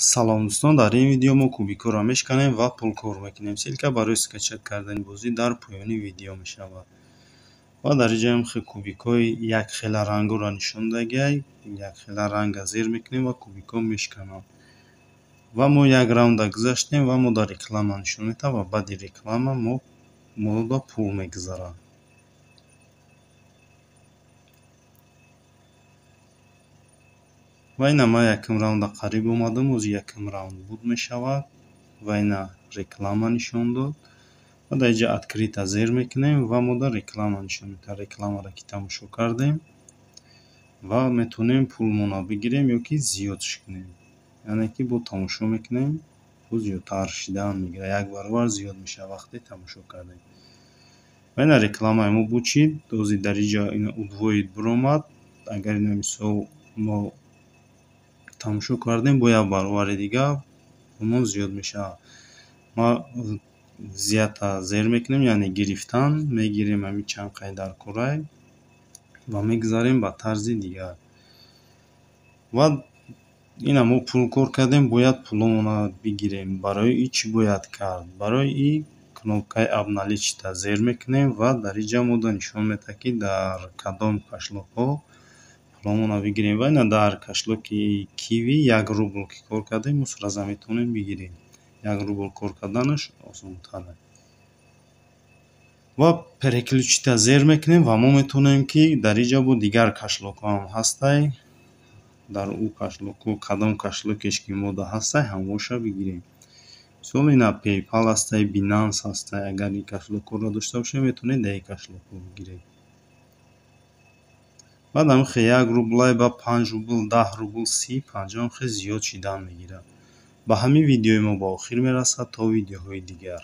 Салом дӯстон, дар ин видео мо кубикҳоро мешканем ва пулкор мекунем. Силка барои скачат кардани бозӣ дар поёни видео мешавад. Ва дар инҷа ҳам кубикҳои якхела рангҳоро нишон дагиҳай. Якхела ранга зер мекунем ва кубикҳо мешканам. Ва мо як раунда гузаштем ва мо дар реклама нишон метавад ва баъди реклама мода пул мегузарад. ва ина ман якм раунда қариб омадам, оз якм раунд буд мешавад ва ина реклама нишон дод. ва дар инҷа открита зер мекунем ва мода реклама нишон метавад. Рекламаро ки тамошо кардем ва метавонем пулмона бигирем ё ки зиёдш кунем. Яъне ки бо тамошо мекунем пул зиёдтар шидан мегирад, як баробар зиёд мешавад вақте тамошо кардем. ва ина рекламаи мо бучид, ози дар инҷа ина удвоид биромад. Агар ина мисол мо тамошо кардем бо як баробари дигар пулмон зиёд мешавад. Ма зията зер мекунем, яъне гирифтан, мегирем ҳамин чанд қайдар курай ва мегузарем ба тарзи дигар. ва ина мо пулкор кардем, бояд пуломона бигирем. Барои ин чӣ бояд кард? Барои ин кнопкаи обналичита зер мекунем ва дар инҷа мода нишон медиҳад ки дар кадом кашлокҳо пуломона бигирем. ва ина дар кашлоки киви 1 рубл ки кор кардем, мо сразу метавонем бигирем. 1 рубл кор карданаш осонтар. ва переключита зер мекунем ва мо метавонем ки дар инҷа бо дигар кашлокҳо ҳам ҳастай. Дар ӯ кашлокҳо кадом кашлокеш ки мода ҳастай ҳамоша бигирем. Мисол ина PayPal ҳастай, Binance ҳастай. Агар ин кашлокҳоро дошта бошем, метавонед дар ин кашлокҳо бигиред. баъд ҳамин хеле 1 рублай ба 5 рубл, 10 рубл, 30, 50 хеле зиёд шидан мегирад. Ба ҳамин видеои мо ба охир мерасад. То видеоҳои дигар.